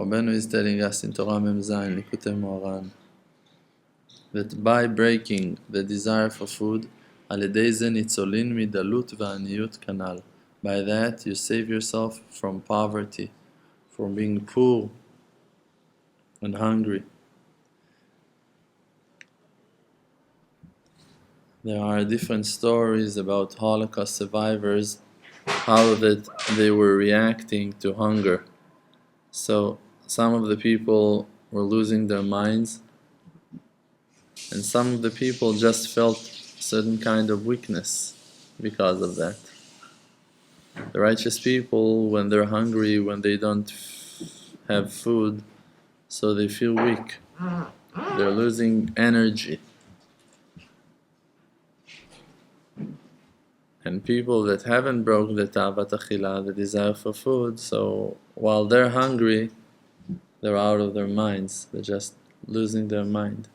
Rabbeinu is telling us in Torah Mem Zayin, Likutei Moharan, that by breaking the desire for food, על ידי זה ניצולין מדלות ועניות כנ"ל. By that you save yourself from poverty, from being poor and hungry. There are different stories about Holocaust survivors, how that they were reacting to hunger. So some of the people were losing their minds, and some of the people just felt a certain kind of weakness because of that. The righteous people, when they're hungry, when they don't have food, so they feel weak. They're losing energy. And people that haven't broken the tavat achila, the desire for food, so while they're hungry, they're out of their minds. They're just losing their mind.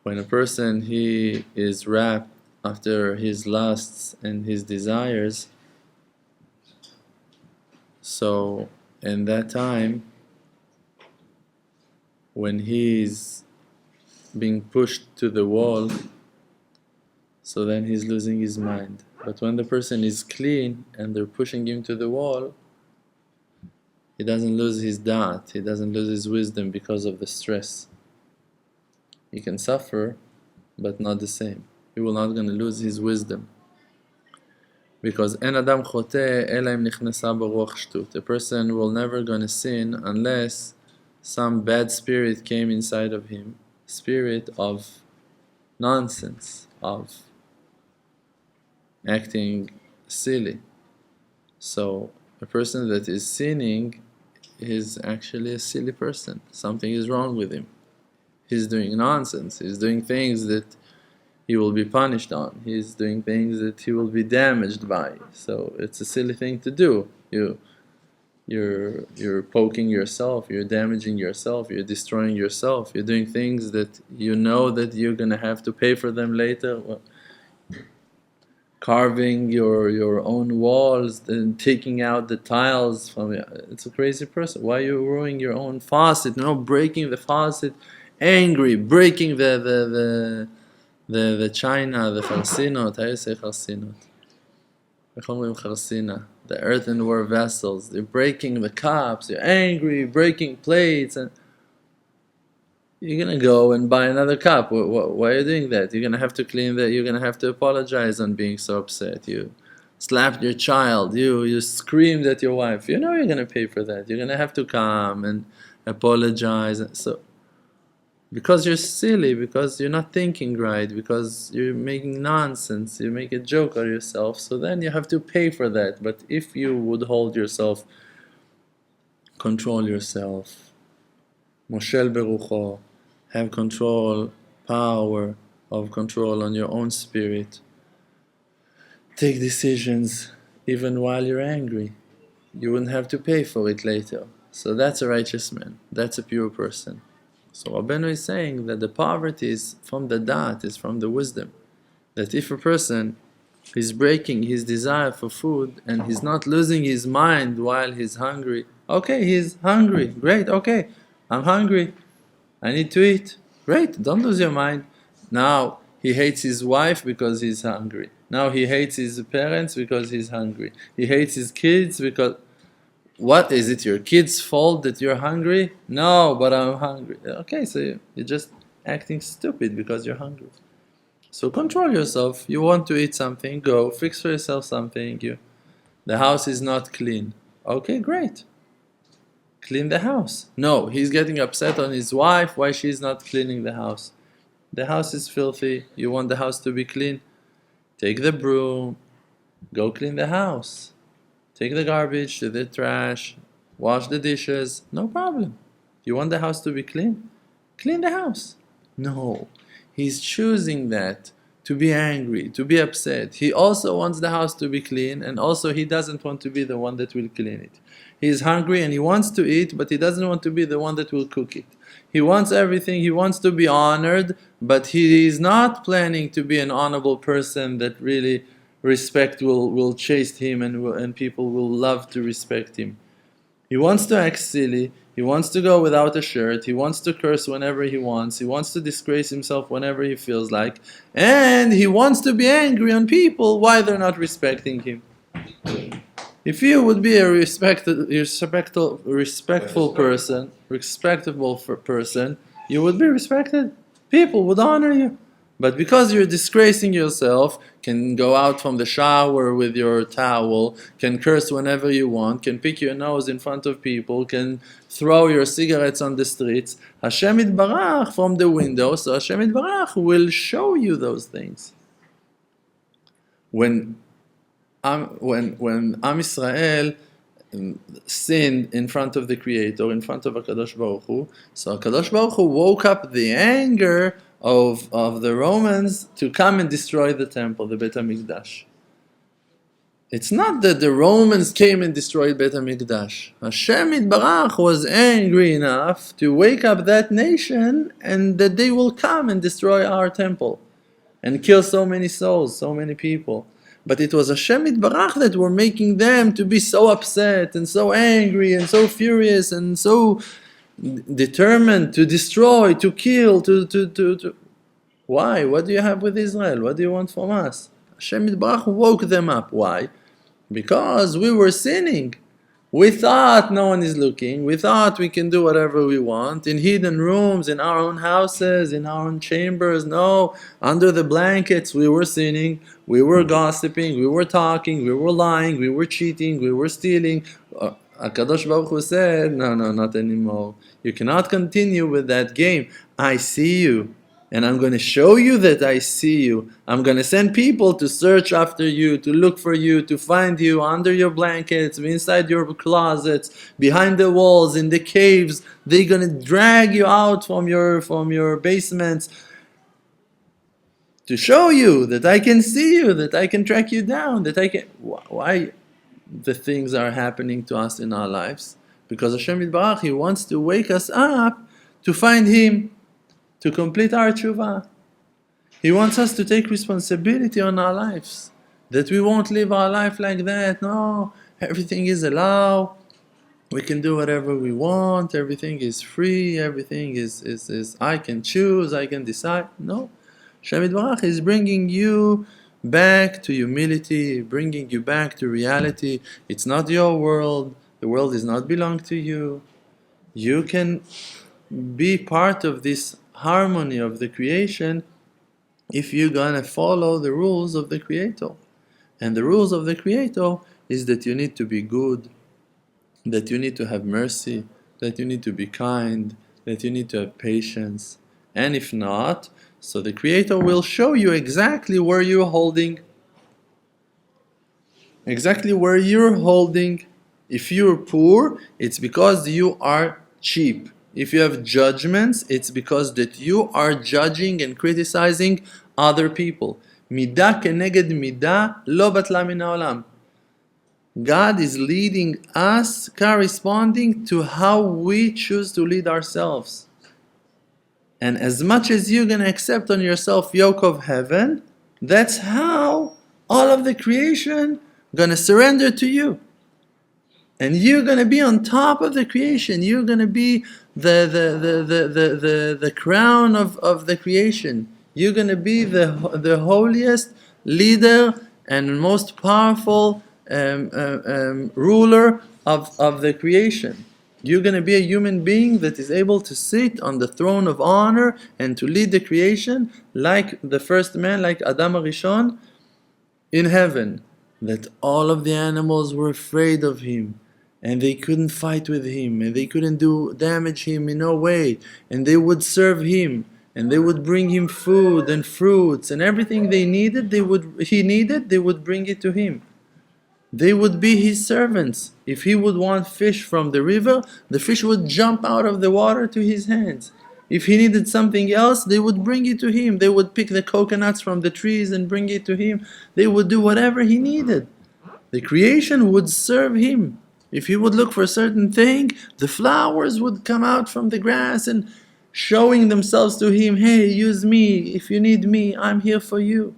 When a person, he is wrapped after his lusts and his desires, so in that time, when he's being pushed to the wall, so then he's losing his mind. But when the person is clean and they're pushing him to the wall, he doesn't lose his da'at, he doesn't lose his wisdom because of the stress. He can suffer, but not the same. He will not going to lose his wisdom. Because en adam chote ela im nichnesa beruach shtut. A person will never going to sin unless some bad spirit came inside of him, spirit of nonsense, of acting silly. So a person that is sinning is actually a silly person. Something is wrong with him. He's doing nonsense. He's doing things that he will be punished on. He's doing things that he will be damaged by. So it's a silly thing to do. You're poking yourself, you're damaging yourself, you're destroying yourself, you're doing things that you know that you're going to have to pay for them later. Well, carving your own walls and taking out the tiles from it. It's a crazy person. Why are you ruining your own faucet? No, breaking the faucet, angry, breaking the china, the charsinot. How do you say charsinot? The earthenware vessels. They're breaking the cups. You're angry, breaking plates, and you're gonna go and buy another cup. Why are you doing that? You're gonna have to clean that. You're gonna have to apologize on being so upset. You slapped your child. You screamed at your wife. You know you're gonna pay for that. You're gonna have to come and apologize. So because you're silly, because you're not thinking right, because you're making nonsense, you make a joke of yourself. So then you have to pay for that. But if you would hold yourself, control yourself, Moshel Berucho, have control, power of control on your own spirit. Take decisions even while you're angry. You wouldn't have to pay for it later. So that's a righteous man. That's a pure person. So Rabbeinu is saying that the poverty is from the da'at, is from the wisdom. That if a person is breaking his desire for food and he's not losing his mind while he's hungry, okay, he's hungry, great, okay, I'm hungry, I need to eat. Great, don't lose your mind. Now he hates his wife because he's hungry. Now he hates his parents because he's hungry. He hates his kids because... What is it, your kid's fault that you're hungry? No, but I'm hungry. Okay, so you're just acting stupid because you're hungry. So control yourself. You want to eat something, go fix for yourself something. The house is not clean. Okay, great. Clean the house. No, he's getting upset on his wife why she's not cleaning the house. The house is filthy. You want the house to be clean? Take the broom, go clean the house. Take the garbage to the trash, wash the dishes, no problem. You want the house to be clean? Clean the house. No, he's choosing that, to be angry, to be upset. He also wants the house to be clean, and also he doesn't want to be the one that will clean it. He's hungry and he wants to eat, but he doesn't want to be the one that will cook it. He wants everything, he wants to be honored, but he is not planning to be an honorable person that really respect will chase him and people will love to respect him. He wants to act silly. He wants to go without a shirt. He wants to curse whenever he wants. He wants to disgrace himself whenever he feels like. And he wants to be angry on people why they're not respecting him. If you would be a respectful person, you would be respected. People would honor you. But because you're disgracing yourself, can go out from the shower with your towel, can curse whenever you want, can pick your nose in front of people, can throw your cigarettes on the streets, Hashem Yitbarach from the window, so Hashem Yitbarach will show you those things. When Am Israel sinned in front of the Creator, in front of HaKadosh Baruch Hu, so HaKadosh Baruch Hu woke up the anger of the Romans to come and destroy the temple, the Beit HaMikdash. It's not that the Romans came and destroyed Beit HaMikdash. Hashem Yitbarach was angry enough to wake up that nation and that they will come and destroy our temple and kill so many souls, so many people. But it was Hashem Yitbarach that were making them to be so upset and so angry and so furious and so determined to destroy, to kill, to. Why? What do you have with Israel? What do you want from us? Hashem Yitbarach woke them up. Why? Because we were sinning. We thought no one is looking. We thought we can do whatever we want in hidden rooms, in our own houses, in our own chambers. No, under the blankets we were sinning. We were gossiping. We were talking. We were lying. We were cheating. We were stealing. HaKadosh Baruch Hu said, no, not anymore. You cannot continue with that game. I see you. And I'm going to show you that I see you. I'm going to send people to search after you, to look for you, to find you under your blankets, inside your closets, behind the walls, in the caves. They're going to drag you out from your basements to show you that I can see you, that I can track you down, that I can... Why the things are happening to us in our lives? Because Hashem Yitbarach, He wants to wake us up to find Him, to complete our tshuva. He wants us to take responsibility on our lives. That we won't live our life like that. No, everything is allowed. We can do whatever we want. Everything is free. Everything is I can choose. I can decide. No. Hashem Yitbarach is bringing you back to humility, bringing you back to reality. It's not your world. The world does not belong to you. You can be part of this harmony of the creation if you're gonna follow the rules of the Creator. And the rules of the Creator is that you need to be good, that you need to have mercy, that you need to be kind, that you need to have patience. And if not, so the Creator will show you exactly where you're holding. Exactly where you're holding. If you're poor, it's because you are cheap. If you have judgments, it's because that you are judging and criticizing other people. Midah keneged midah lo batla min haolam. God is leading us corresponding to how we choose to lead ourselves. And as much as you're going to accept on yourself yoke of heaven, that's how all of the creation going to surrender to you. And you're going to be on top of the creation. You're going to be the crown of the creation. You're going to be the holiest leader and most powerful ruler of the creation. You're going to be a human being that is able to sit on the throne of honor and to lead the creation like the first man, like Adam HaRishon in heaven. That all of the animals were afraid of him. And they couldn't fight with him, and they couldn't damage him in no way. And they would serve him, and they would bring him food and fruits and everything he needed, they would bring it to him. They would be his servants. If he would want fish from the river, the fish would jump out of the water to his hands. If he needed something else, they would bring it to him. They would pick the coconuts from the trees and bring it to him. They would do whatever he needed. The creation would serve him. If he would look for a certain thing, the flowers would come out from the grass and showing themselves to him, hey, use me, if you need me, I'm here for you.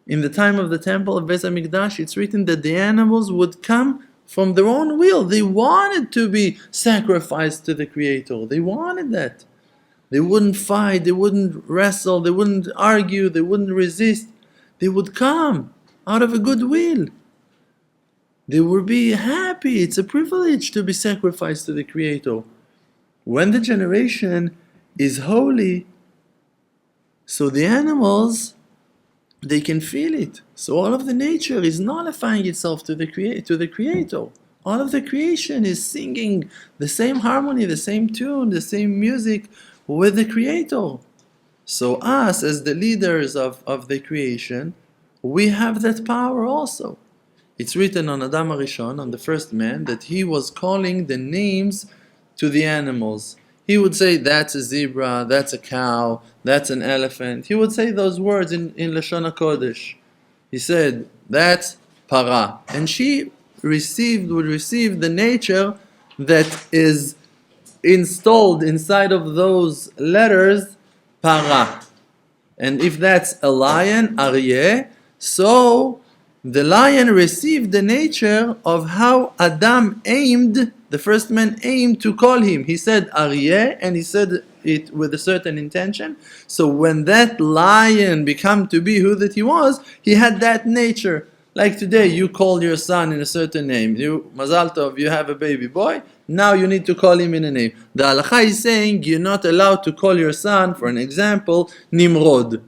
In the time of the temple of Beit HaMikdash, it's written that the animals would come From their own will. They wanted to be sacrificed to the Creator. They wanted that. They wouldn't fight, they wouldn't wrestle, they wouldn't argue, they wouldn't resist. They would come out of a good will. They would be happy. It's a privilege to be sacrificed to the Creator. When the generation is holy, so the animals, they can feel it. So all of the nature is nullifying itself to the Creator. All of the creation is singing the same harmony, the same tune, the same music with the Creator. So us, as the leaders of the creation, we have that power also. It's written on Adam HaRishon, on the first man, that he was calling the names to the animals. He would say, that's a zebra, that's a cow, that's an elephant. He would say those words in Lashon HaKodesh. He said, that's para. And she would receive the nature that is installed inside of those letters, para. And if that's a lion, aryeh, so the lion received the nature of how Adam aimed, the first man aimed to call him. He said aryeh, and he said it with a certain intention. So when that lion became to be who that he was, he had that nature. Like today, you call your son in a certain name. You, Mazal Tov, you have a baby boy. Now you need to call him in a name. The halakha is saying you're not allowed to call your son, for an example, Nimrod.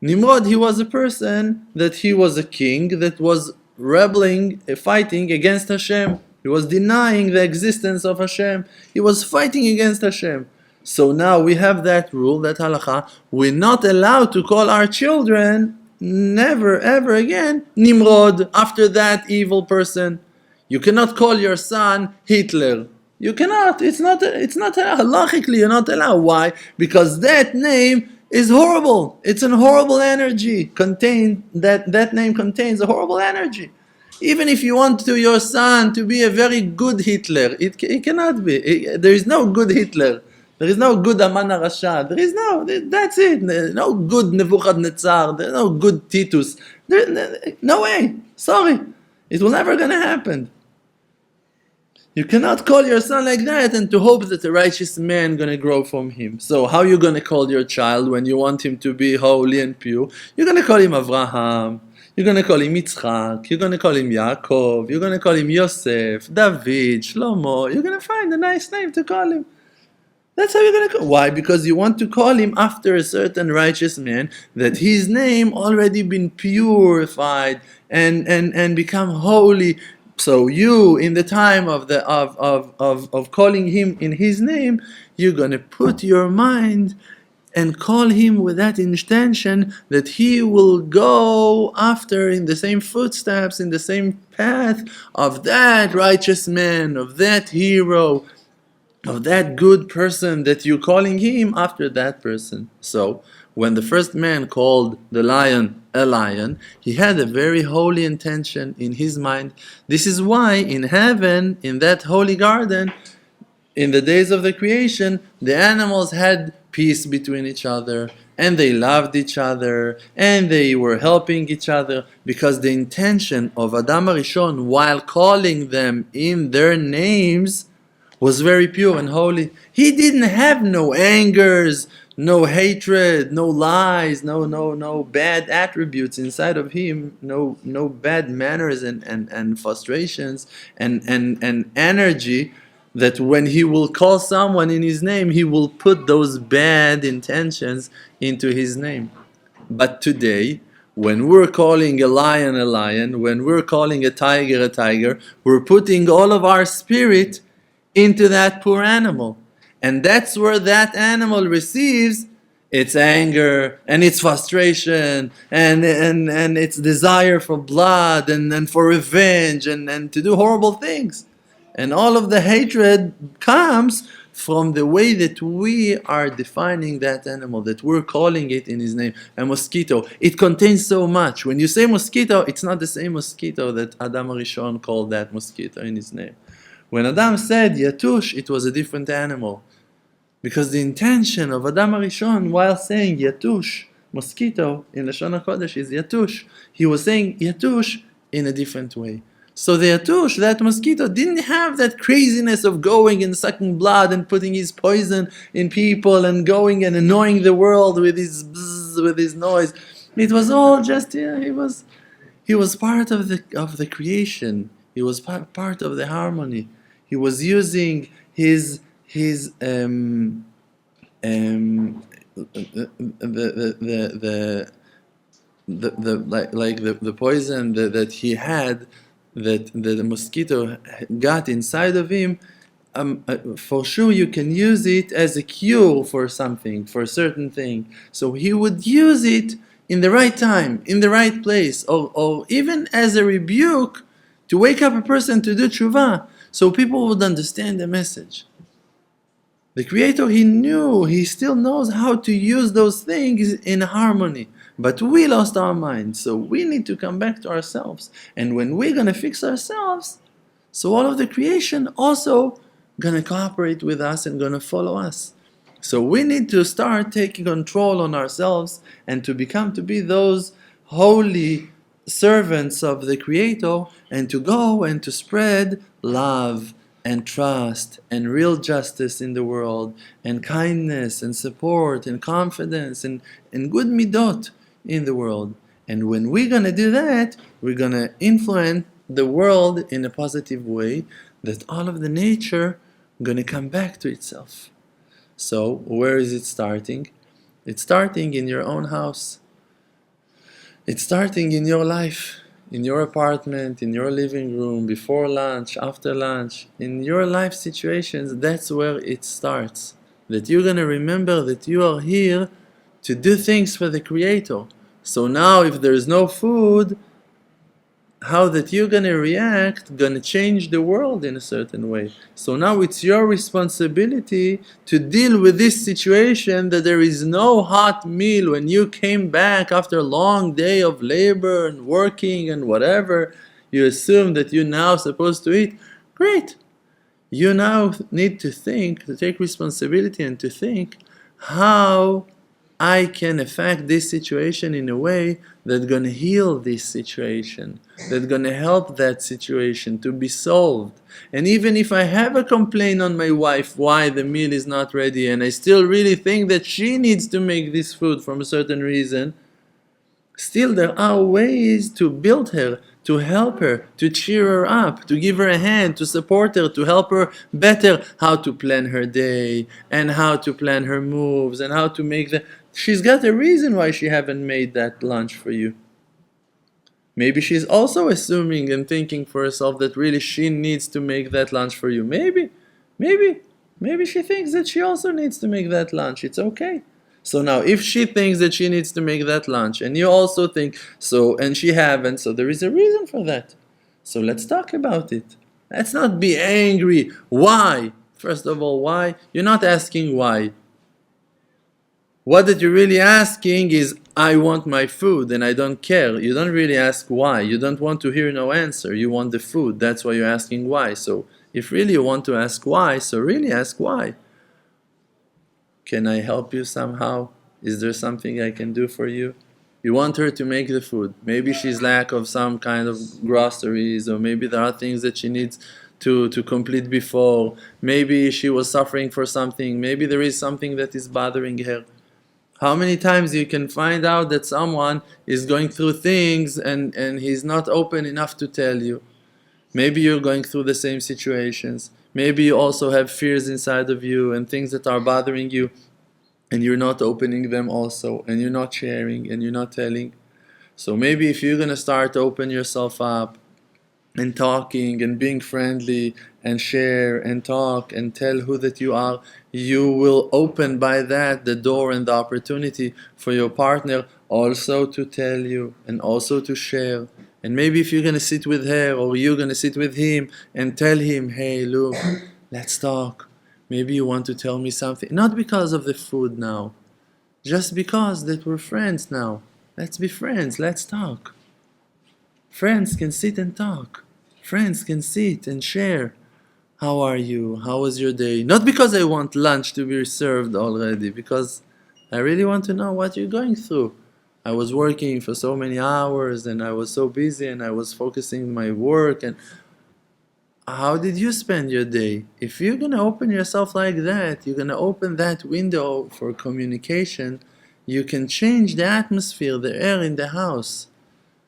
Nimrod, he was a person that he was a king that was rebelling, fighting against Hashem. He was denying the existence of Hashem. He was fighting against Hashem. So now we have that rule, that halakha. We're not allowed to call our children, never ever again, Nimrod, after that evil person. You cannot call your son Hitler. You cannot. It's not halachically, you're not allowed. Why? Because that name is horrible. It's a horrible energy. That name contains a horrible energy. Even if you want to your son to be a very good Hitler, it cannot be. There is no good Hitler. There is no good Aman HaRasha. There is no, that's it. No good Nebuchadnezzar. There is no good Titus. No way. Sorry. It will never gonna happen. You cannot call your son like that and to hope that a righteous man gonna grow from him. So how you gonna call your child when you want him to be holy and pure? You're gonna call him Avraham. You're gonna call him Yitzchak. You're gonna call him Yaakov. You're gonna call him Yosef, David, Shlomo. You're gonna find a nice name to call him. That's how you're gonna call. Why? Because you want to call him after a certain righteous man that his name already been purified and become holy. So you, in the time of calling him in his name, you're gonna put your mind and call him with that intention that he will go after in the same footsteps, in the same path of that righteous man, of that hero, of that good person that you're calling him after that person. So when the first man called the lion a lion, he had a very holy intention in his mind. This is why in heaven, in that holy garden, in the days of the creation, the animals had peace between each other, and they loved each other, and they were helping each other, because the intention of Adam HaRishon, while calling them in their names, was very pure and holy. He didn't have no angers, no hatred, no lies, no bad attributes inside of him, no bad manners and frustrations and energy, that when he will call someone in his name, he will put those bad intentions into his name. But today, when we're calling a lion, when we're calling a tiger, we're putting all of our spirit into that poor animal. And that's where that animal receives its anger and its frustration and its desire for blood and for revenge and to do horrible things. And all of the hatred comes from the way that we are defining that animal, that we're calling it in his name. A mosquito, it contains so much. When you say mosquito, it's not the same mosquito that Adam HaRishon called that mosquito in his name. When Adam said Yatush, it was a different animal. Because the intention of Adam HaRishon while saying Yatush, mosquito, in Lashon HaKodesh is Yatush, he was saying Yatush in a different way. So the Atush, that mosquito, didn't have that craziness of going and sucking blood and putting his poison in people and going and annoying the world with his bzzz, with his noise. It was all just, yeah, he was part of the creation. He was part of the harmony. He was using his the poison that he had, that the mosquito got inside of him. For sure you can use it as a cure for something, for a certain thing. So he would use it in the right time, in the right place, or even as a rebuke to wake up a person to do tshuva, so people would understand the message. The Creator, he still knows how to use those things in harmony. But we lost our mind, so we need to come back to ourselves. And when we're going to fix ourselves, so all of the creation also going to cooperate with us and going to follow us. So we need to start taking control on ourselves and to be those holy servants of the Creator, and to go and to spread love and trust and real justice in the world, and kindness and support and confidence and good midot in the world. And when we're going to do that, we're going to influence the world in a positive way, that all of the nature going to come back to itself. So where is it starting? It's starting in your own house. It's starting in your life, in your apartment, in your living room, before lunch, after lunch, in your life situations. That's where it starts. That you're going to remember that you are here to do things for the Creator. So now if there's no food, how that you're going to react going to change the world in a certain way. So now it's your responsibility to deal with this situation, that there is no hot meal when you came back after a long day of labor and working and whatever. You assume that you're now supposed to eat. Great. You now need to think, to take responsibility and to think how I can affect this situation in a way that's going to heal this situation, that's going to help that situation to be solved. And even if I have a complaint on my wife why the meal is not ready, and I still really think that she needs to make this food from a certain reason, still there are ways to build her, to help her, to cheer her up, to give her a hand, to support her, to help her better how to plan her day and how to plan her moves and how to make the... She's got a reason why she haven't made that lunch for you. Maybe she's also assuming and thinking for herself that really she needs to make that lunch for you. Maybe she thinks that she also needs to make that lunch. It's okay. So now if she thinks that she needs to make that lunch and you also think so, and she haven't, so there is a reason for that. So let's talk about it. Let's not be angry. Why? First of all, why? You're not asking why. What that you're really asking is, I want my food and I don't care. You don't really ask why. You don't want to hear no answer. You want the food. That's why you're asking why. So if really you want to ask why, so really ask why. Can I help you somehow? Is there something I can do for you? You want her to make the food. Maybe she's lack of some kind of groceries, or maybe there are things that she needs to complete before. Maybe she was suffering for something. Maybe there is something that is bothering her. How many times you can find out that someone is going through things and he's not open enough to tell you? Maybe you're going through the same situations. Maybe you also have fears inside of you and things that are bothering you, and you're not opening them also, and you're not sharing, and you're not telling. So maybe if you're going to start open yourself up and talking and being friendly and share and talk and tell who that you are, you will open by that the door and the opportunity for your partner also to tell you and also to share. And maybe if you're going to sit with her or you're going to sit with him and tell him, hey, look, let's talk. Maybe you want to tell me something. Not because of the food now. Just because that we're friends now. Let's be friends. Let's talk. Friends can sit and talk. Friends can sit and share. How are you? How was your day? Not because I want lunch to be served already. Because I really want to know what you're going through. I was working for so many hours and I was so busy and I was focusing on my work. And how did you spend your day? If you're going to open yourself like that, you're going to open that window for communication, you can change the atmosphere, the air in the house.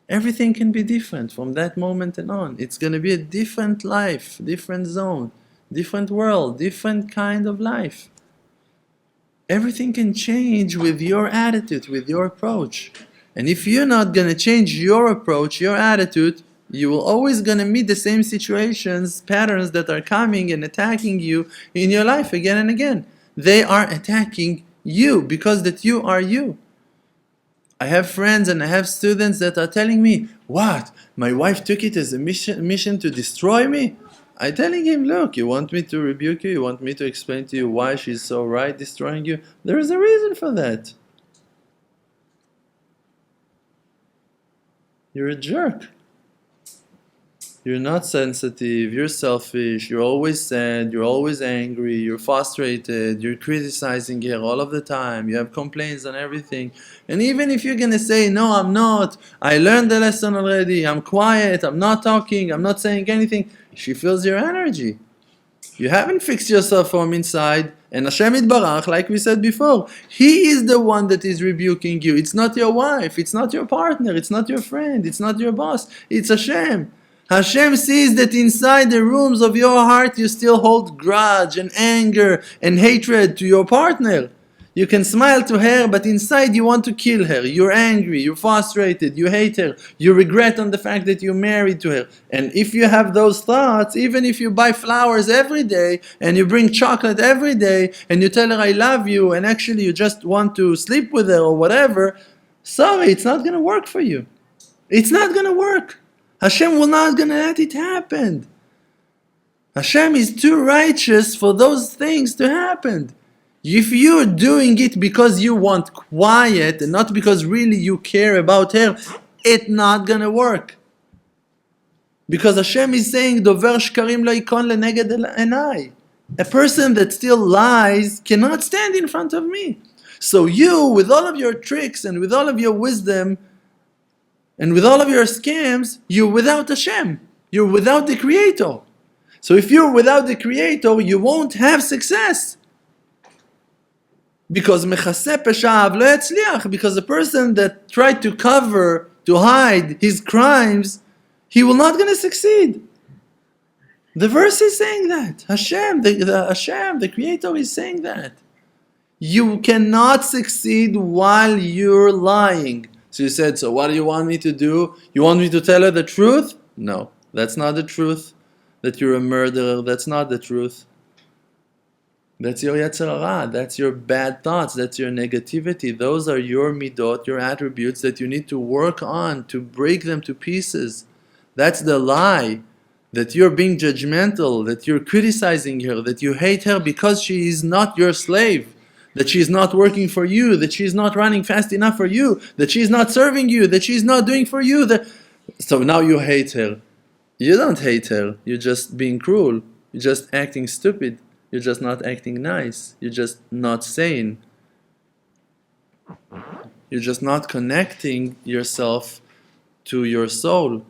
Everything can be different from that moment and on. It's going to be a different life, different zone, different world, different kind of life. Everything can change with your attitude, with your approach. And if you're not going to change your approach, your attitude, you will always going to meet the same situations, patterns that are coming and attacking you in your life again and again. They are attacking you because that you are you. I have friends and I have students that are telling me, what? My wife took it as a mission to destroy me? I'm telling him, look, you want me to rebuke you? You want me to explain to you why she's so right destroying you? There is a reason for that. You're a jerk. You're not sensitive, you're selfish, you're always sad, you're always angry, you're frustrated, you're criticizing her all of the time, you have complaints on everything. And even if you're gonna say, no, I'm not, I learned the lesson already, I'm quiet, I'm not talking, I'm not saying anything, she feels your energy. You haven't fixed yourself from inside, and Hashem Yitbarach, like we said before, He is the one that is rebuking you. It's not your wife, it's not your partner, it's not your friend, it's not your boss, it's Hashem. Hashem sees that inside the rooms of your heart you still hold grudge and anger and hatred to your partner. You can smile to her, but inside you want to kill her. You're angry, you're frustrated, you hate her, you regret on the fact that you married to her. And if you have those thoughts, even if you buy flowers every day and you bring chocolate every day and you tell her I love you and actually you just want to sleep with her or whatever, sorry, it's not going to work for you. It's not going to work. Hashem will not gonna let it happen. Hashem is too righteous for those things to happen. If you're doing it because you want quiet and not because really you care about her, it's not gonna work. Because Hashem is saying, Dover shkarim lo yikon leneged enai. A person that still lies cannot stand in front of me. So you, with all of your tricks and with all of your wisdom, and with all of your scams, you're without Hashem. You're without the Creator. So if you're without the Creator, you won't have success. Because mechaseh peshav lo yatzliach. Because the person that tried to cover, to hide his crimes, he will not going to succeed. The verse is saying that. Hashem, the Creator is saying that. You cannot succeed while you're lying. So you said, so what do you want me to do? You want me to tell her the truth? No, that's not the truth. That you're a murderer, that's not the truth. That's your Yetzer Hara, that's your bad thoughts, that's your negativity. Those are your midot, your attributes that you need to work on, to break them to pieces. That's the lie. That you're being judgmental, that you're criticizing her, that you hate her because she is not your slave. That she's not working for you, that she's not running fast enough for you, that she's not serving you, that she's not doing for you. So now you hate her. You don't hate her, you're just being cruel, you're just acting stupid, you're just not acting nice, you're just not sane. You're just not connecting yourself to your soul,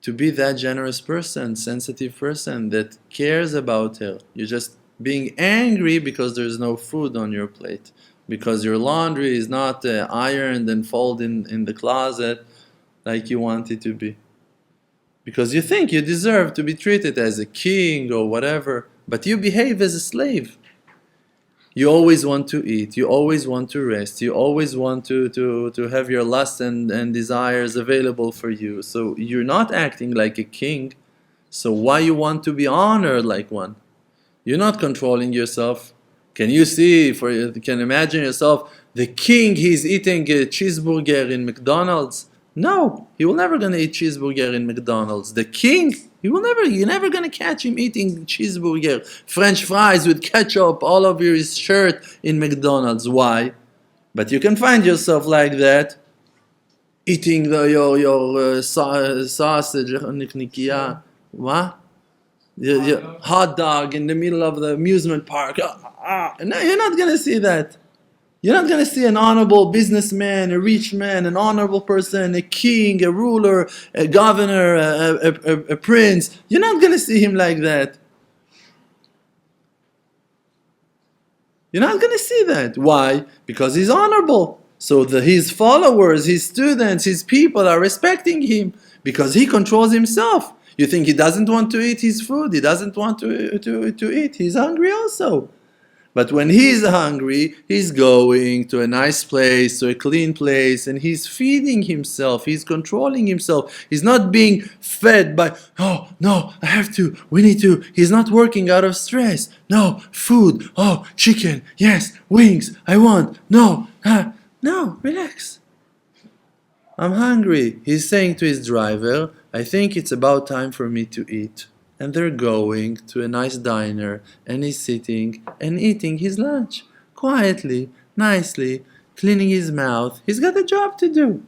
to be that generous person, sensitive person that cares about her. You're just being angry because there's no food on your plate, because your laundry is not ironed and folded in the closet like you want it to be, because you think you deserve to be treated as a king or whatever, but you behave as a slave. You always want to eat, you always want to rest, you always want to have your lusts and desires available for you. So you're not acting like a king, so why you want to be honored like one? You're not controlling yourself. Can you see, can imagine yourself, the king, he's eating a cheeseburger in McDonald's? No, he will never gonna eat cheeseburger in McDonald's. The king, you're never gonna catch him eating cheeseburger, French fries with ketchup all over his shirt in McDonald's. Why? But you can find yourself like that, eating your sausage, what? The hot dog in the middle of the amusement park. No, you're not gonna see that. You're not going to see an honorable businessman, a rich man, an honorable person, a king, a ruler, a governor, a prince. You're not going to see him like that. You're not going to see that. Why? Because he's honorable. So his followers, his students, his people are respecting him because he controls himself. You think he doesn't want to eat his food? He doesn't want to eat. He's hungry also. But when he's hungry, he's going to a nice place, to a clean place, and he's feeding himself. He's controlling himself. He's not being fed by, oh, no, I have to, we need to. He's not working out of stress. No, food, oh, chicken, yes, wings, I want, no, no, relax. I'm hungry. He's saying to his driver, I think it's about time for me to eat. And they're going to a nice diner, and he's sitting and eating his lunch quietly, nicely, cleaning his mouth. He's got a job to do.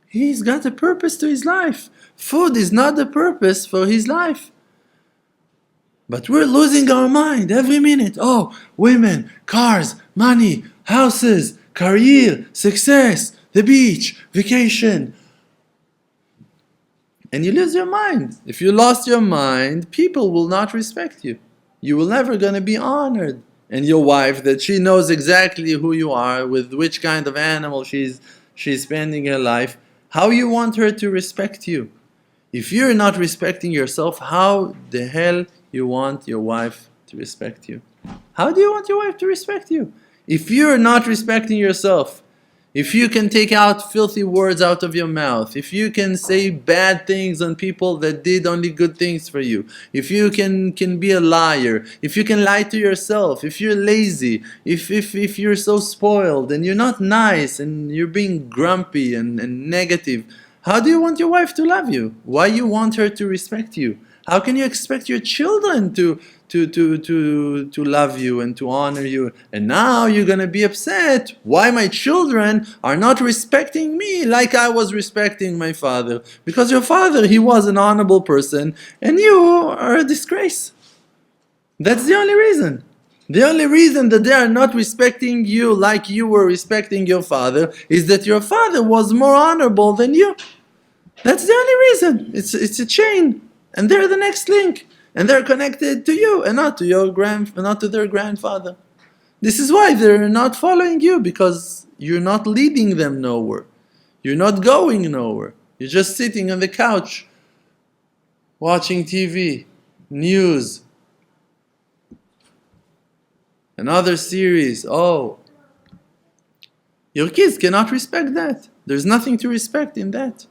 He's got a purpose to his life. Food is not the purpose for his life. But we're losing our mind every minute. Oh, women, cars, money, houses, career, success, the beach, vacation. And you lose your mind. If you lost your mind, people will not respect you. You will never gonna be honored. And your wife, that she knows exactly who you are, with which kind of animal she's spending her life, how you want her to respect you. If you're not respecting yourself, how the hell you want your wife to respect you? How do you want your wife to respect you? If you're not respecting yourself, if you can take out filthy words out of your mouth, if you can say bad things on people that did only good things for you, if you can be a liar, if you can lie to yourself, if you're lazy, if you're so spoiled and you're not nice and you're being grumpy and negative, how do you want your wife to love you? Why you want her to respect you? How can you expect your children to love you and to honor you? And now you're going to be upset why my children are not respecting me like I was respecting my father. Because your father, he was an honorable person and you are a disgrace. That's the only reason. The only reason that they are not respecting you like you were respecting your father is that your father was more honorable than you. That's the only reason. It's a chain. And they're the next link. And they're connected to you and not to their grandfather. This is why they're not following you, because you're not leading them nowhere. You're not going nowhere. You're just sitting on the couch, watching TV, news, another series. Oh, your kids cannot respect that. There's nothing to respect in that.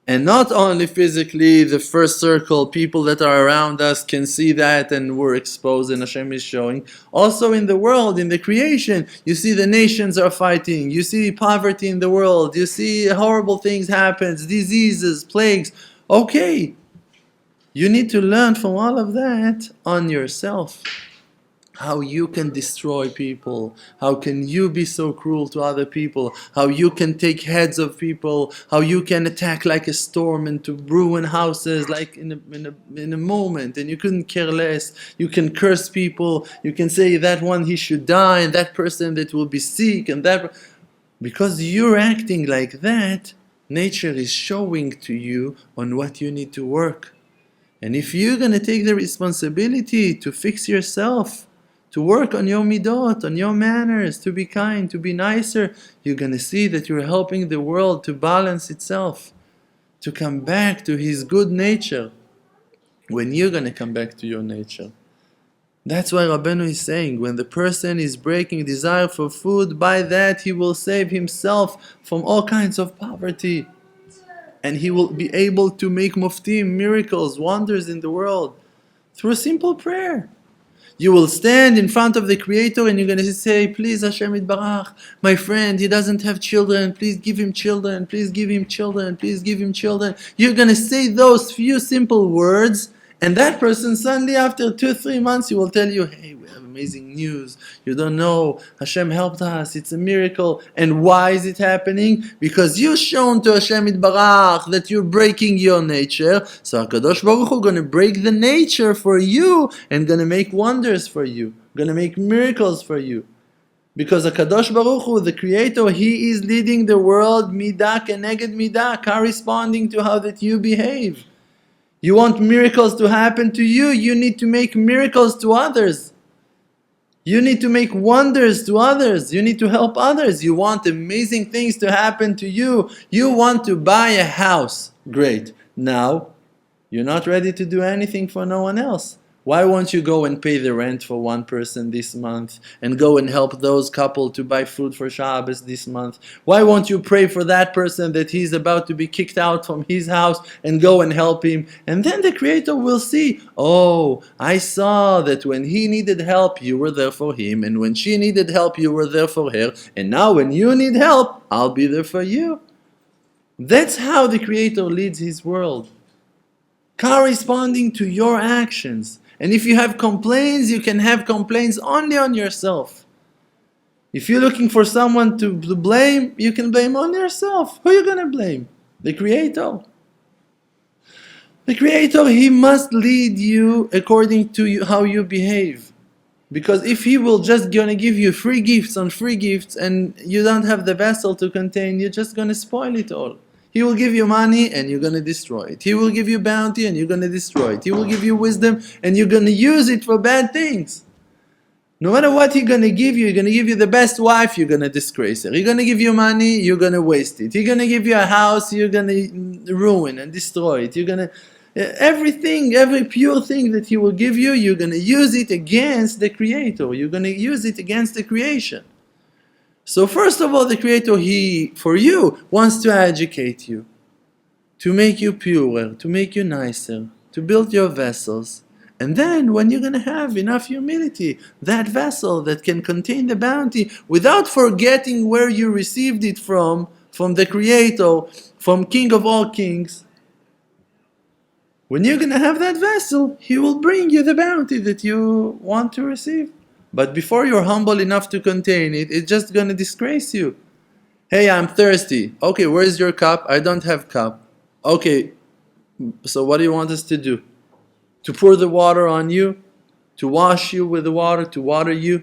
And not only physically, the first circle, people that are around us can see that and we're exposed and Hashem is showing. Also in the world, in the creation, you see the nations are fighting. You see poverty in the world. You see horrible things happen, diseases, plagues. Okay, you need to learn from all of that on yourself. How you can destroy people, how can you be so cruel to other people, how you can take heads of people, how you can attack like a storm and to ruin houses like in a moment, and you couldn't care less. You can curse people, you can say that one he should die and that person that will be sick and that. Because you're acting like that, nature is showing to you on what you need to work. And if you're going to take the responsibility to fix yourself, to work on your midot, on your manners, to be kind, to be nicer, you're going to see that you're helping the world to balance itself, to come back to his good nature, when you're going to come back to your nature. That's why Rabbeinu is saying, when the person is breaking desire for food, by that he will save himself from all kinds of poverty. And he will be able to make muftim, miracles, wonders in the world, through a simple prayer. You will stand in front of the Creator and you're going to say, please Hashem Yitbarach, my friend, he doesn't have children, please give him children, please give him children, please give him children. You're going to say those few simple words, and that person suddenly after 2-3 months he will tell you, hey, we have amazing news, you don't know, Hashem helped us, it's a miracle. And why is it happening? Because you've shown to Hashem Yitbarach that you're breaking your nature, so HaKadosh Baruch Hu going to break the nature for you and going to make wonders for you, going to make miracles for you. Because HaKadosh Baruch Hu, the Creator, He is leading the world midah keneged midah, corresponding to how that you behave. You want miracles to happen to you, you need to make miracles to others. You need to make wonders to others. You need to help others. You want amazing things to happen to you. You want to buy a house. Great. Now, you're not ready to do anything for no one else. Why won't you go and pay the rent for one person this month and go and help those couple to buy food for Shabbos this month? Why won't you pray for that person that he's about to be kicked out from his house and go and help him? And then the Creator will see, oh, I saw that when he needed help, you were there for him, and when she needed help, you were there for her, and now when you need help, I'll be there for you. That's how the Creator leads His world, corresponding to your actions. And if you have complaints, you can have complaints only on yourself. If you're looking for someone to blame, you can blame only yourself. Who are you going to blame? The Creator. The Creator, He must lead you according to how you behave. Because if He will just going to give you free gifts on free gifts and you don't have the vessel to contain, you're just going to spoil it all. He will give you money and you're going to destroy it. He will give you bounty and you're going to destroy it. He will give you wisdom and you're going to use it for bad things. No matter what He's going to give you, He's going to give you the best wife, you're going to disgrace her. He's going to give you money, you're going to waste it. He's going to give you a house, you're going to ruin and destroy it. You're going to... Everything, every pure thing that He will give you, you're going to use it against the Creator. You're going to use it against the creation. So first of all, the Creator, He, for you, wants to educate you, to make you purer, to make you nicer, to build your vessels. And then when you're going to have enough humility, that vessel that can contain the bounty without forgetting where you received it from the Creator, from King of all kings, when you're going to have that vessel, He will bring you the bounty that you want to receive. But before you're humble enough to contain it, it's just going to disgrace you. Hey, I'm thirsty. Okay, where's your cup? I don't have cup. Okay, so what do you want us to do? To pour the water on you? To wash you with the water? To water you?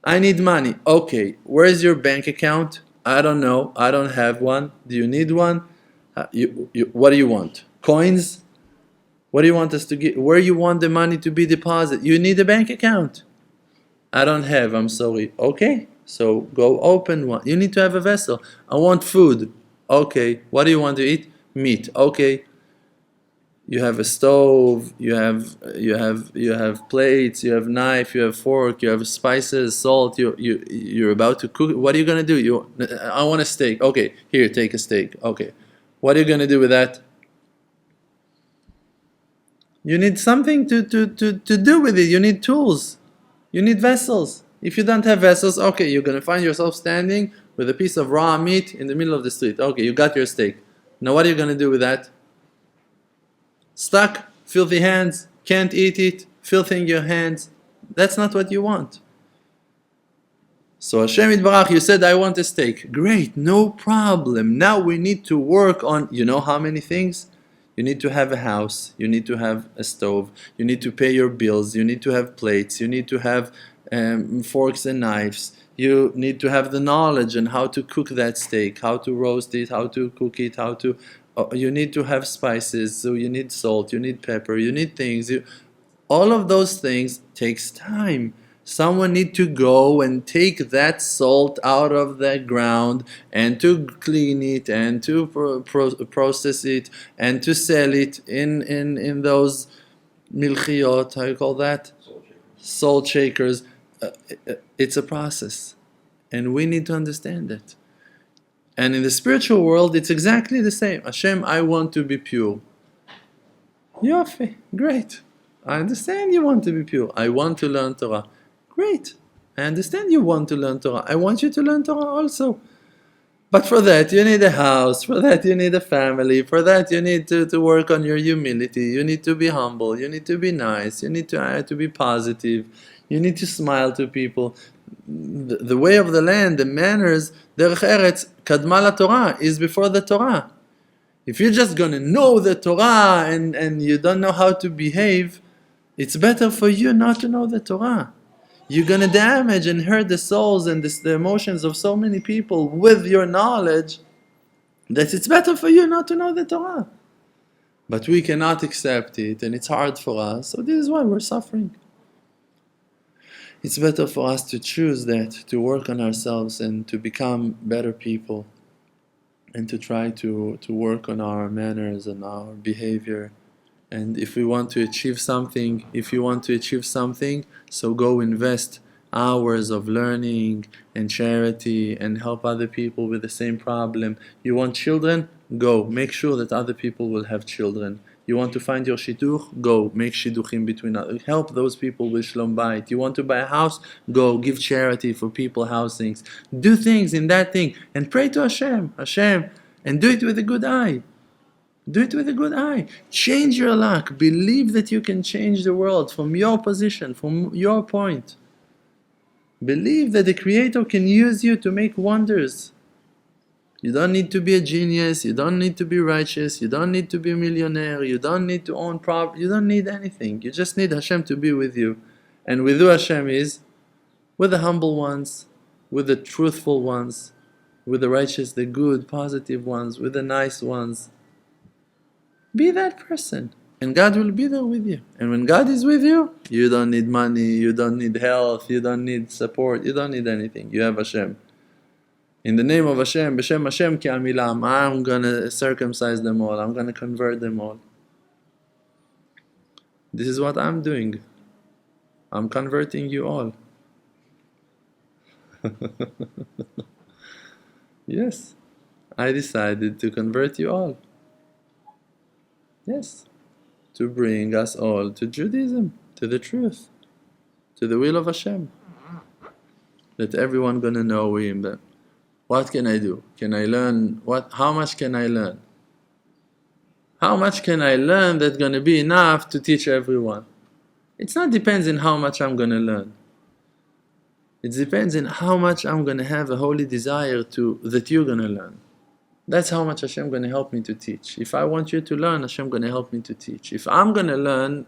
I need money. Okay, where's your bank account? I don't know. I don't have one. Do you need one? What do you want? Coins? What do you want us to get? Where you want the money to be deposited? You need a bank account. I don't have, I'm sorry. Okay, so go open one. You need to have a vessel. I want food. Okay, what do you want to eat? Meat. Okay. You have a stove, you have plates, you have knife, you have fork, you have spices, salt, you're about to cook. What are you going to do? I want a steak. Okay, here, take a steak. Okay. What are you going to do with that? You need something to do with it. You need tools. You need vessels. If you don't have vessels, okay, you're going to find yourself standing with a piece of raw meat in the middle of the street. Okay, you got your steak. Now what are you going to do with that? Stuck, filthy hands, can't eat it, filthy in your hands. That's not what you want. So Hashem Yitbarach, you said, I want a steak. Great, no problem. Now we need to work on, you know how many things? You need to have a house, you need to have a stove, you need to pay your bills, you need to have plates, you need to have forks and knives, you need to have the knowledge on how to cook that steak, how to roast it, how to cook it, you need to have spices, so you need salt, you need pepper, you need things. All of those things takes time. Someone need to go and take that salt out of the ground and to clean it and to process it and to sell it in those milchiyot, how you call that? Salt shakers. It's a process. And we need to understand that. And in the spiritual world, it's exactly the same. Hashem, I want to be pure. Yofi, great. I understand you want to be pure. I want to learn Torah. Great. I understand you want to learn Torah. I want you to learn Torah also. But for that, you need a house. For that, you need a family. For that, you need to work on your humility. You need to be humble. You need to be nice. You need to be positive. You need to smile to people. The way of the land, the manners, derech eretz, kadma la Torah, is before the Torah. If you're just going to know the Torah and you don't know how to behave, it's better for you not to know the Torah. You're gonna damage and hurt the souls and the emotions of so many people with your knowledge that it's better for you not to know the Torah. But we cannot accept it, and it's hard for us, so this is why we're suffering. It's better for us to choose that, to work on ourselves and to become better people, and to try to work on our manners and our behavior. And if we want to achieve something, so go invest hours of learning and charity and help other people with the same problem. You want children? Go. Make sure that other people will have children. You want to find your shidduch? Go. Make shidduchim between others. Help those people with shalom bayit. You want to buy a house? Go. Give charity for people housings. Do things in that thing and pray to Hashem. And do it with a good eye. Do it with a good eye. Change your luck. Believe that you can change the world from your position, from your point. Believe that the Creator can use you to make wonders. You don't need to be a genius. You don't need to be righteous. You don't need to be a millionaire. You don't need to own property. You don't need anything. You just need Hashem to be with you. And with who Hashem is? With the humble ones, with the truthful ones, with the righteous, the good, positive ones, with the nice ones. Be that person, and God will be there with you. And when God is with you, you don't need money, you don't need health, you don't need support, you don't need anything. You have Hashem. In the name of Hashem, B'Shem Hashem ki amilam, I'm going to circumcise them all, I'm going to convert them all. This is what I'm doing. I'm converting you all. Yes, I decided to convert you all. Yes, to bring us all to Judaism, to the truth, to the will of Hashem. That everyone gonna know Him. But what can I do? Can I learn? How much can I learn? How much can I learn that's gonna be enough to teach everyone? It's not depends on how much I'm gonna learn. It depends on how much I'm gonna have a holy desire that you're gonna learn. That's how much Hashem going to help me to teach. If I want you to learn, Hashem going to help me to teach. If I'm going to learn,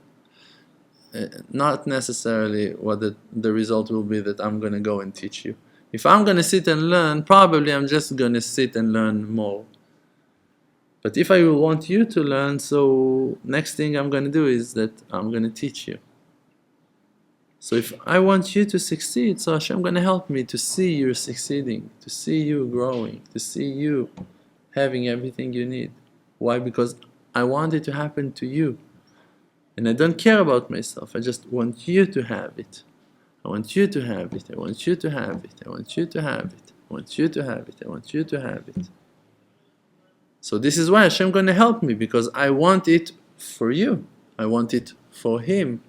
not necessarily what the result will be that I'm going to go and teach you. If I'm going to sit and learn, probably I'm just going to sit and learn more. But if I will want you to learn, so next thing I'm going to do is that I'm going to teach you. So if I want you to succeed, so Hashem going to help me to see you succeeding, to see you growing, to see you having everything you need. Why? Because I want it to happen to you. And I don't care about myself. I just want you to have it. I want you to have it. I want you to have it. I want you to have it. I want you to have it. I want you to have it. So this is why Hashem going to help me, because I want it for you. I want it for Him.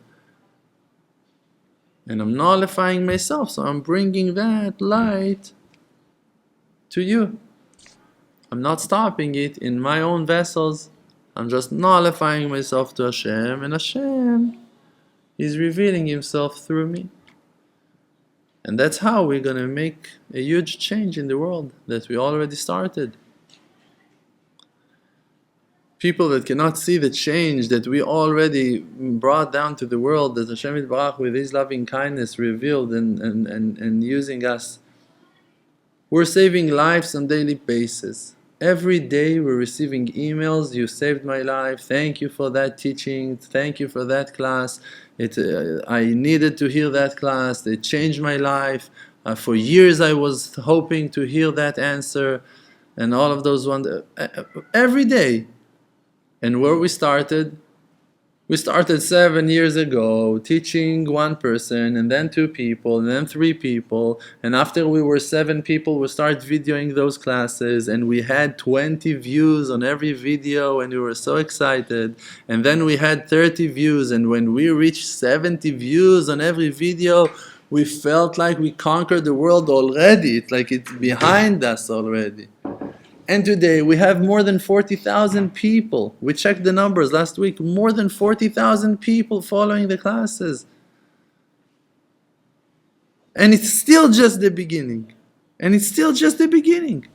And I'm nullifying myself, so I'm bringing that light to you. I'm not stopping it in my own vessels. I'm just nullifying myself to Hashem, and Hashem is revealing Himself through me. And that's how we're going to make a huge change in the world that we already started. People that cannot see the change that we already brought down to the world, that Hashem Yitbarach with His loving kindness revealed and using us. We're saving lives on a daily basis. Every day we're receiving emails, you saved my life, thank you for that teaching, thank you for that class, I needed to hear that class, it changed my life, for years I was hoping to hear that answer, and all of those ones, every day. And where we started 7 years ago, teaching one person, and then 2 people, and then 3 people, and after we were 7 people, we started videoing those classes, and we had 20 views on every video, and we were so excited, and then we had 30 views, and when we reached 70 views on every video, we felt like we conquered the world already. It's like it's behind us already. And today we have more than 40,000 people. We checked the numbers last week. More than 40,000 people following the classes. And it's still just the beginning. And it's still just the beginning.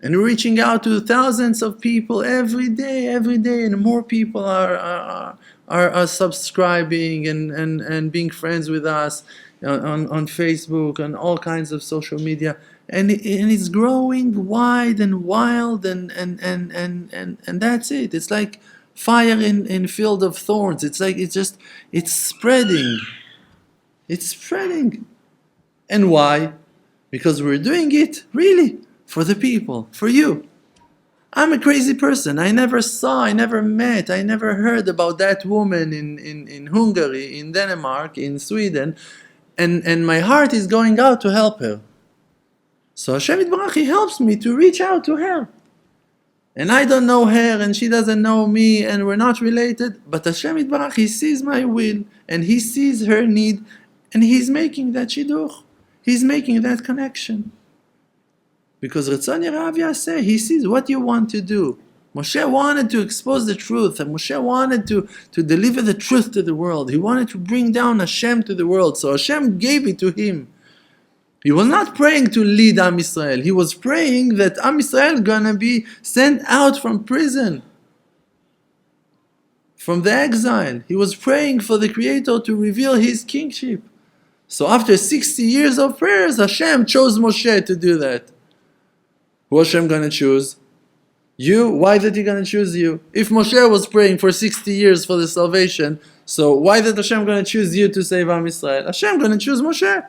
And we're reaching out to thousands of people every day, and more people are subscribing and being friends with us on Facebook and all kinds of social media. And it's growing wide and wild, and that's it. It's like fire in field of thorns. It's like it's spreading. It's spreading. And why? Because we're doing it really for the people, for you. I'm a crazy person. I never saw, I never met, I never heard about that woman in Hungary, in Denmark, in Sweden, and my heart is going out to help her. So Hashem Yitbarach, He helps me to reach out to her. And I don't know her, and she doesn't know me, and we're not related, but Hashem Yitbarach, He sees my will, and He sees her need, and He's making that shidduch. He's making that connection. Because Ratzon Yerav Yaseh, He sees what you want to do. Moshe wanted to expose the truth, and Moshe wanted to deliver the truth to the world. He wanted to bring down Hashem to the world, so Hashem gave it to him. He was not praying to lead Am Yisrael. He was praying that Am Yisrael gonna be sent out from prison, from the exile. He was praying for the Creator to reveal His kingship. So after 60 years of prayers, Hashem chose Moshe to do that. Who Hashem gonna choose? You. Why did He gonna choose you? If Moshe was praying for 60 years for the salvation, so why did Hashem gonna choose you to save Am Yisrael? Hashem gonna choose Moshe.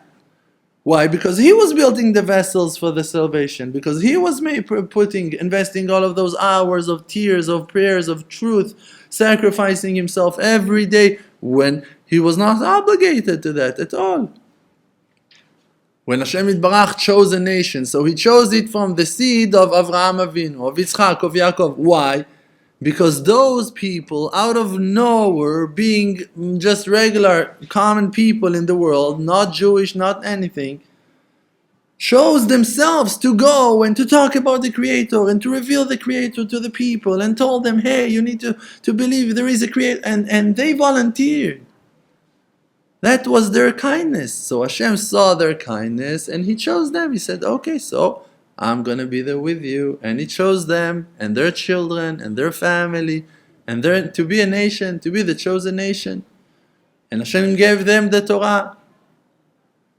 Why? Because he was building the vessels for the salvation. Because he was investing all of those hours of tears, of prayers, of truth, sacrificing himself every day when he was not obligated to that at all. When Hashem Yitbarach chose a nation, so He chose it from the seed of Avraham Avinu, of Yitzchak, of Yaakov. Why? Because those people, out of nowhere, being just regular, common people in the world, not Jewish, not anything, chose themselves to go and to talk about the Creator and to reveal the Creator to the people and told them, hey, you need to believe there is a Creator, and they volunteered. That was their kindness. So Hashem saw their kindness and He chose them. He said, okay, so I'm going to be there with you. And He chose them and their children and their family and to be a nation, to be the chosen nation. And Hashem gave them the Torah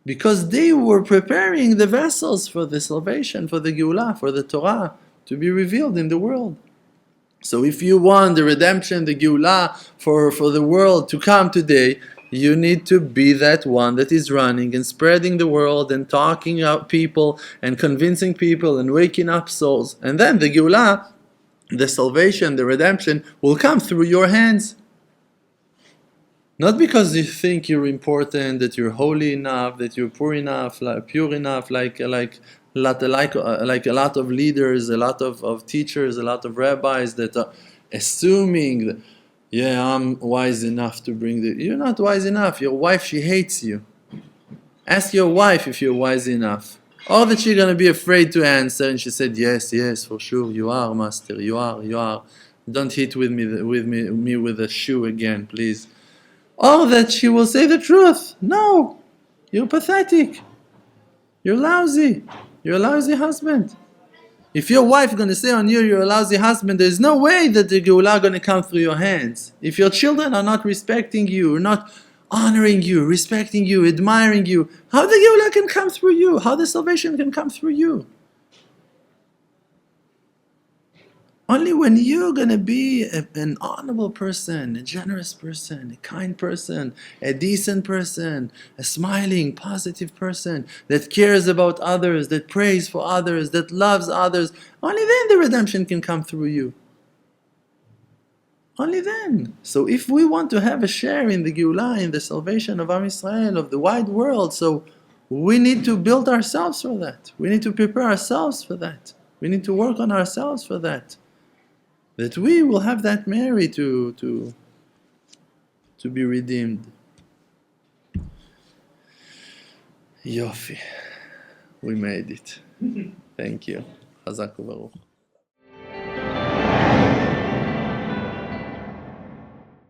because they were preparing the vessels for the salvation, for the Geulah, for the Torah to be revealed in the world. So if you want the redemption, the Geulah for the world to come today, you need to be that one that is running and spreading the world and talking out people and convincing people and waking up souls. And then the Geulah, the salvation, the redemption will come through your hands. Not because you think you're important, that you're holy enough, that you're pure enough, like a lot of leaders, a lot of teachers, a lot of rabbis that are assuming that, yeah, I'm wise enough to bring the... You're not wise enough. Your wife, she hates you. Ask your wife if you're wise enough. Or that she's going to be afraid to answer. And she said, yes, for sure. You are, master. You are. Don't hit me with a shoe again, please. Or that she will say the truth. No, you're pathetic. You're lousy. You're a lousy husband. If your wife is going to say on you, you're a lousy husband, there's no way that the Geulah is going to come through your hands. If your children are not respecting you, are not honoring you, respecting you, admiring you, how the Geulah can come through you? How the salvation can come through you? Only when you're going to be an honorable person, a generous person, a kind person, a decent person, a smiling, positive person that cares about others, that prays for others, that loves others, only then the redemption can come through you. Only then. So if we want to have a share in the Geulah, in the salvation of Am Yisrael, of the wide world, so we need to build ourselves for that. We need to prepare ourselves for that. We need to work on ourselves for that. That we will have that Mary to be redeemed. Yofi. We made it. Thank you. Chazak u'baruch.